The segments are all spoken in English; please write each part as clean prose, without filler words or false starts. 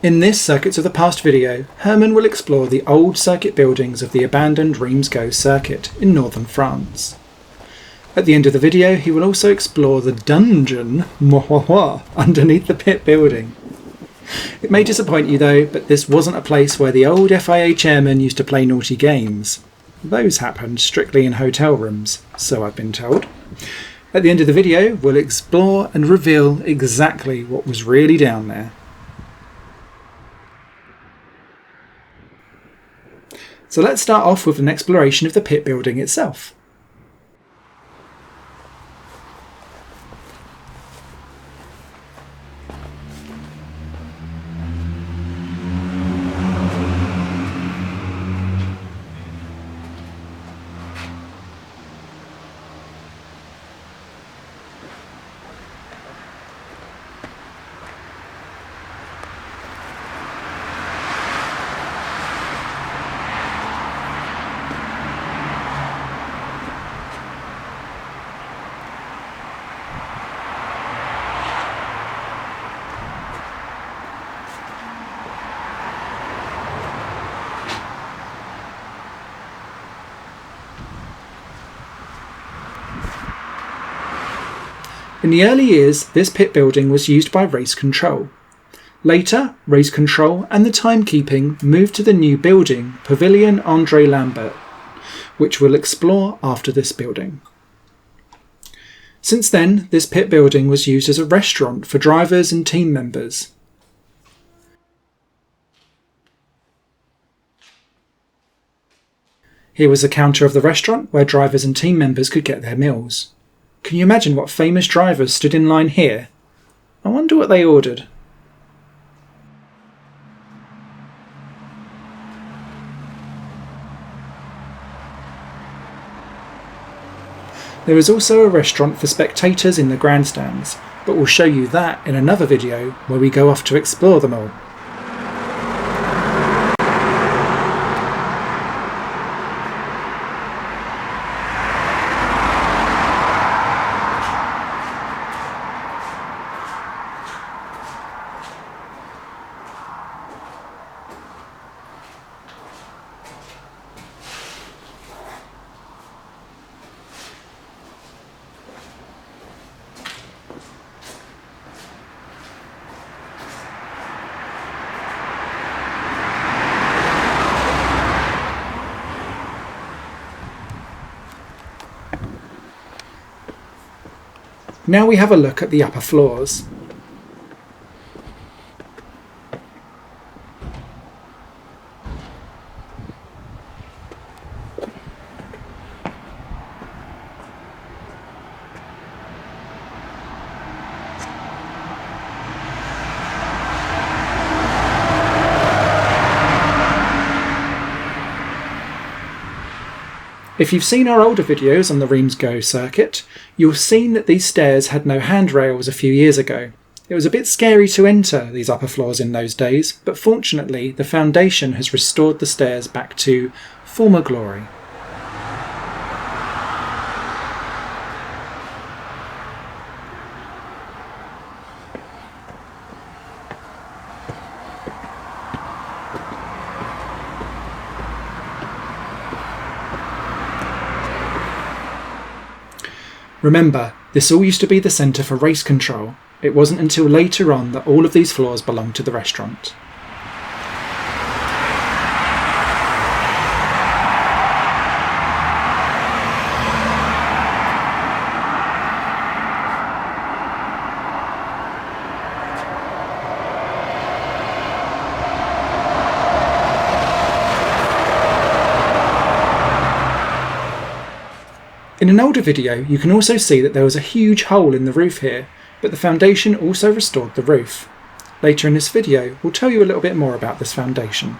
In this Circuits of the Past video, Herman will explore the old circuit buildings of the abandoned Reims-Gueux Circuit in northern France. At the end of the video, he will also explore the dungeon underneath the pit building. It may disappoint you though, but this wasn't a place where the old FIA chairmen used to play naughty games. Those happened strictly in hotel rooms, so I've been told. At the end of the video, we'll explore and reveal exactly what was really down there. So let's start off with an exploration of the pit building itself. In the early years, this pit building was used by race control. Later, race control and the timekeeping moved to the new building, Pavilion Lambert, which we'll explore after this building. Since then, this pit building was used as a restaurant for drivers and team members. Here was the counter of the restaurant where drivers and team members could get their meals. Can you imagine what famous drivers stood in line here? I wonder what they ordered. There is also a restaurant for spectators in the grandstands, but we'll show you that in another video where we go off to explore them all. Now we have a look at the upper floors. If you've seen our older videos on the Reims-Gueux Circuit, you'll have seen that these stairs had no handrails a few years ago. It was a bit scary to enter these upper floors in those days, but fortunately the foundation has restored the stairs back to former glory. Remember, this all used to be the centre for race control. It wasn't until later on that all of these floors belonged to the restaurant. In an older video, you can also see that there was a huge hole in the roof here, but the foundation also restored the roof. Later in this video, we'll tell you a little bit more about this foundation.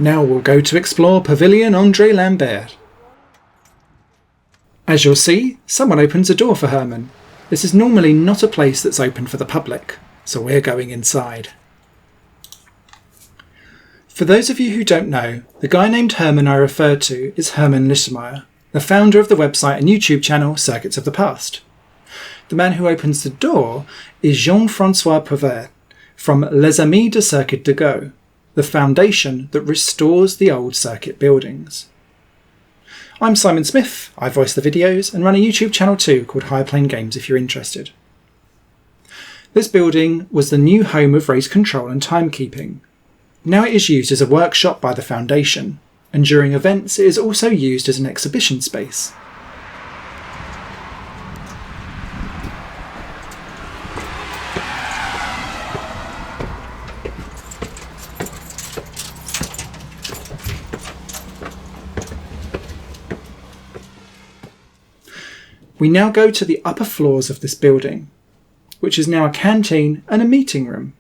Now we'll go to explore Pavilion André Lambert. As you'll see, someone opens a door for Herman. This is normally not a place that's open for the public, so we're going inside. For those of you who don't know, the guy named Herman I referred to is Herman Lissemeyer, the founder of the website and YouTube channel Circuits of the Past. The man who opens the door is Jean-François Pavert from Les Amis de Circuit de Gueux, the foundation that restores the old circuit buildings. I'm Simon Smith, I voice the videos and run a YouTube channel too called Higher Plane Games if you're interested. This building was the new home of race control and timekeeping. Now it is used as a workshop by the foundation, and during events it is also used as an exhibition space. We now go to the upper floors of this building, which is now a canteen and a meeting room.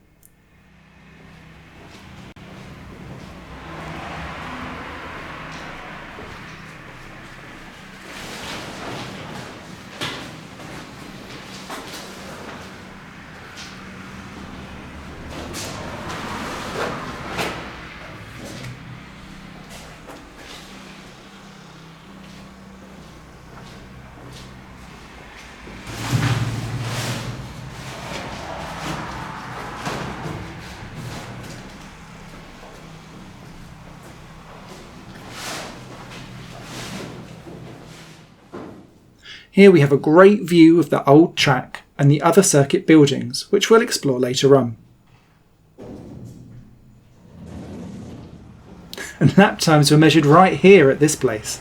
Here we have a great view of the old track and the other circuit buildings, which we'll explore later on. And lap times were measured right here at this place.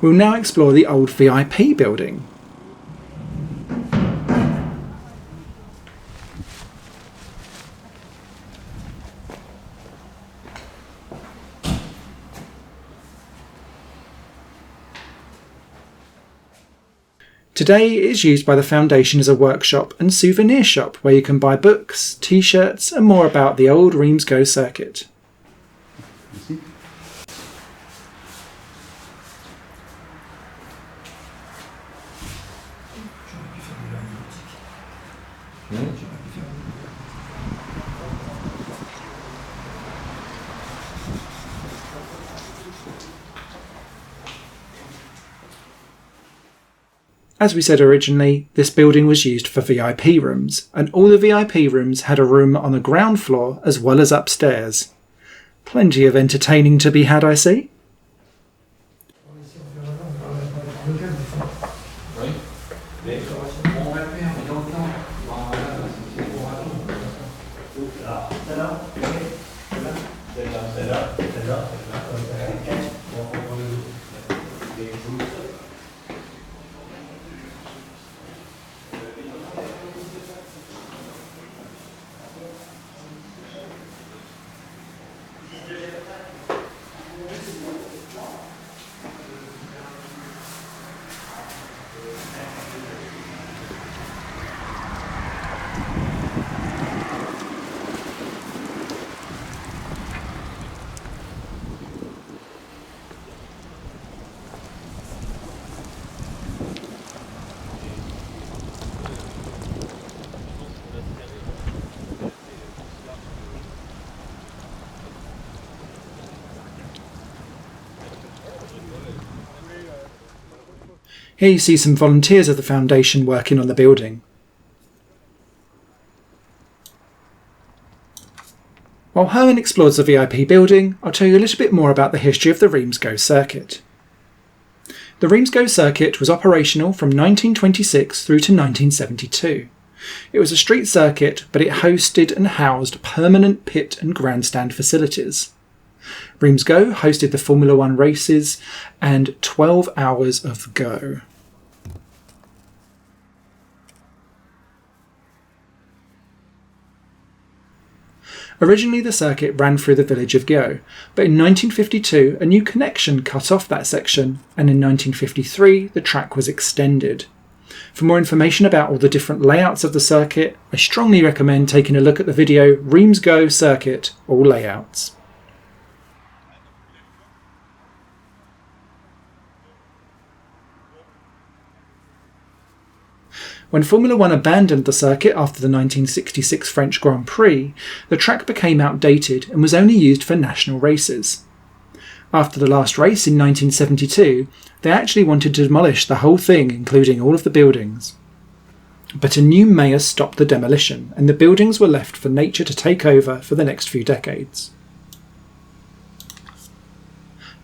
We'll now explore the old VIP building. Today it is used by the foundation as a workshop and souvenir shop where you can buy books, t-shirts and more about the old Reims-Gueux Circuit. As we said originally, this building was used for VIP rooms, and all the VIP rooms had a room on the ground floor as well as upstairs. Plenty of entertaining to be had, I see. Here you see some volunteers of the foundation working on the building. While Herman explores the VIP building, I'll tell you a little bit more about the history of the Reims-Gueux Circuit. The Reims-Gueux Circuit was operational from 1926 through to 1972. It was a street circuit, but it hosted and housed permanent pit and grandstand facilities. Reims-Gueux hosted the Formula 1 races and 12 Hours of Gueux. Originally the circuit ran through the village of Gueux, but in 1952 a new connection cut off that section, and in 1953 the track was extended. For more information about all the different layouts of the circuit, I strongly recommend taking a look at the video Reims-Gueux Circuit, all layouts. When Formula One abandoned the circuit after the 1966 French Grand Prix, the track became outdated and was only used for national races. After the last race in 1972, they actually wanted to demolish the whole thing, including all of the buildings. But a new mayor stopped the demolition, and the buildings were left for nature to take over for the next few decades.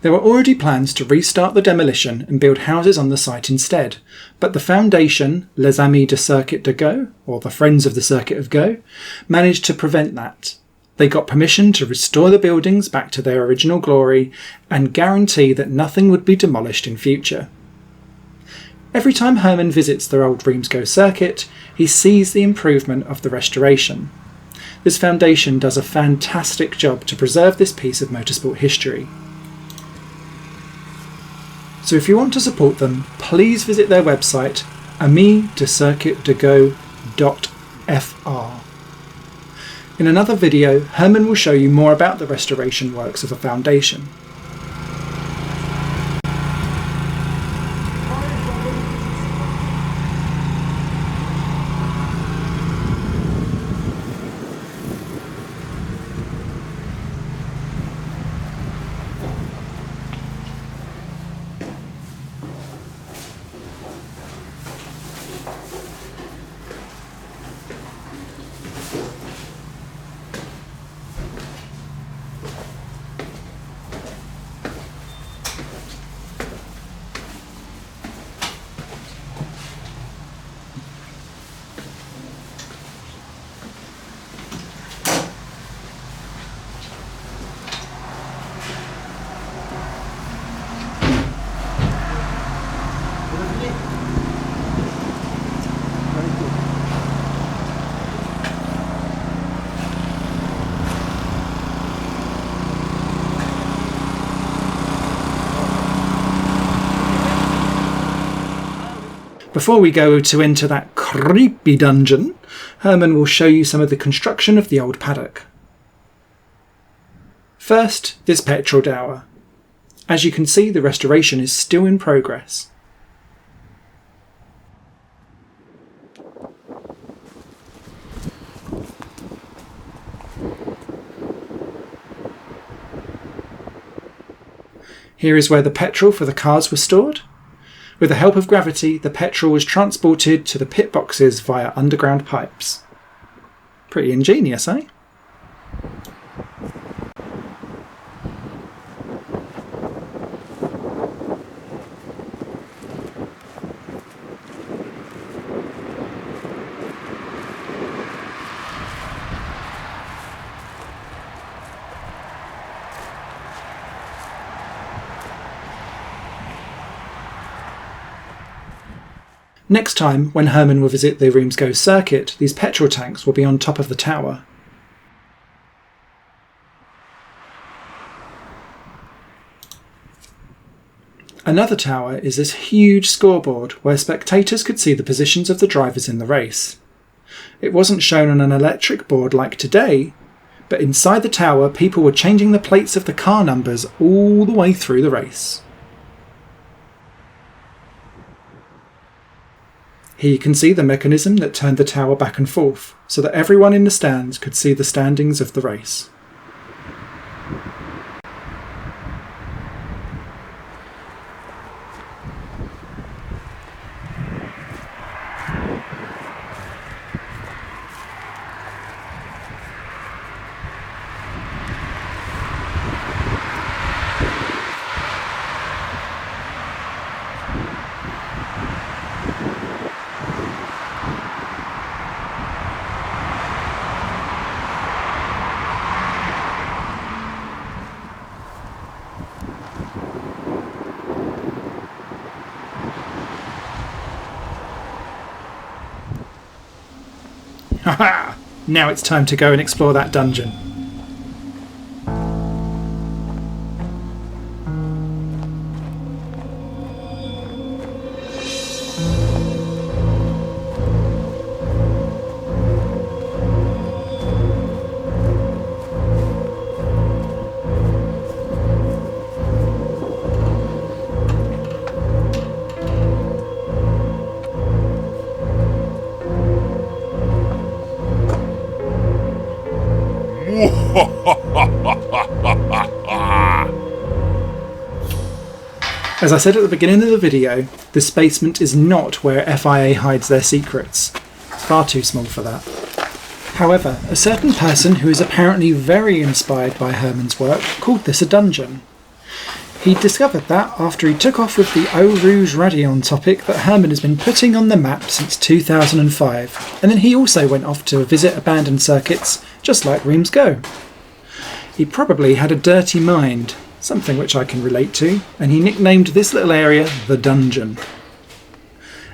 There were already plans to restart the demolition and build houses on the site instead, but the foundation, Les Amis du Circuit de Gueux, or the Friends of the Circuit of Gueux, managed to prevent that. They got permission to restore the buildings back to their original glory and guarantee that nothing would be demolished in future. Every time Herman visits the old Reims-Gueux Circuit, he sees the improvement of the restoration. This foundation does a fantastic job to preserve this piece of motorsport history. So if you want to support them, please visit their website amisducircuitdegueux.fr. In another video, Herman will show you more about the restoration works of the foundation. Before we go to enter that creepy dungeon, Herman will show you some of the construction of the old paddock. First, this petrol dower. As you can see, the restoration is still in progress. Here is where the petrol for the cars was stored. With the help of gravity, the petrol was transported to the pit boxes via underground pipes. Pretty ingenious, eh? Next time, when Herman will visit the Reims-Gueux Circuit, these petrol tanks will be on top of the tower. Another tower is this huge scoreboard where spectators could see the positions of the drivers in the race. It wasn't shown on an electric board like today, but inside the tower people were changing the plates of the car numbers all the way through the race. Here you can see the mechanism that turned the tower back and forth, so that everyone in the stands could see the standings of the race. Haha! Now it's time to go and explore that dungeon. As I said at the beginning of the video, this basement is not where FIA hides their secrets. It's far too small for that. However, a certain person who is apparently very inspired by Herman's work called this a dungeon. He discovered that after he took off with the Eau Rouge Radion topic that Herman has been putting on the map since 2005, and then he also went off to visit abandoned circuits just like Reims-Gueux. He probably had a dirty mind, something which I can relate to, and he nicknamed this little area the Dungeon.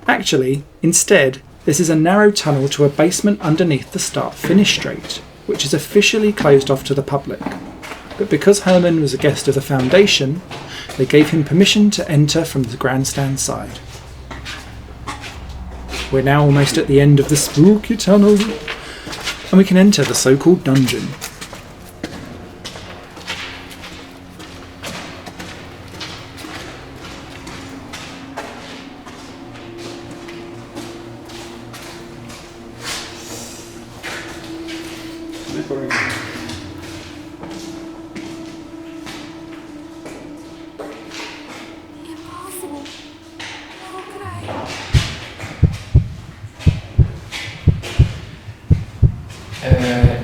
Actually, instead, this is a narrow tunnel to a basement underneath the start-finish straight, which is officially closed off to the public. But because Herman was a guest of the Foundation, they gave him permission to enter from the grandstand side. We're now almost at the end of the spooky tunnel, and we can enter the so-called dungeon.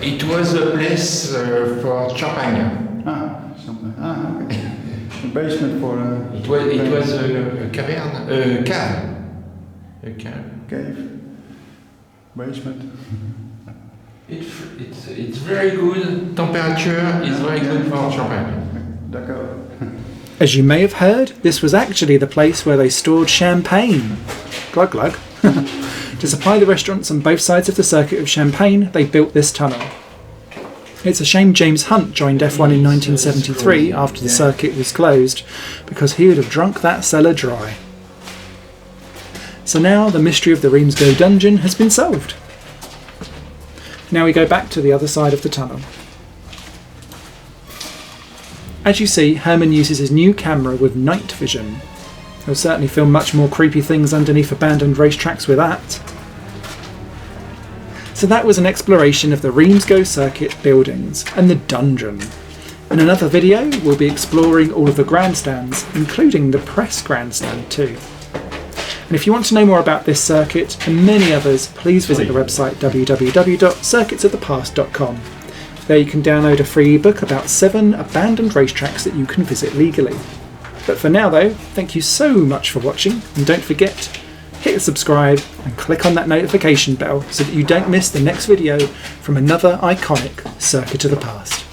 It was a place for champagne. Champagne. Okay. A basement for. It was a cavern, cave. A cave. Cave. Basement. It's very good. Temperature is very good for champagne. D'accord. As you may have heard, this was actually the place where they stored champagne. Glug glug. To supply the restaurants on both sides of the circuit of Champagne, they built this tunnel. It's a shame James Hunt joined F1 in 1973 after the circuit was closed, because he would have drunk that cellar dry. So now the mystery of the Reims-Gueux dungeon has been solved. Now we go back to the other side of the tunnel. As you see, Herman uses his new camera with night vision. He'll certainly film much more creepy things underneath abandoned racetracks with that. So that was an exploration of the Reims-Gueux Circuit buildings and the dungeon. In another video, we'll be exploring all of the grandstands, including the press grandstand too. And if you want to know more about this circuit and many others, please visit the website www.circuitsofthepast.com. There you can download a free ebook about 7 abandoned racetracks that you can visit legally. But for now though, thank you so much for watching, and don't forget, hit subscribe and click on that notification bell so that you don't miss the next video from another iconic Circuit of the Past.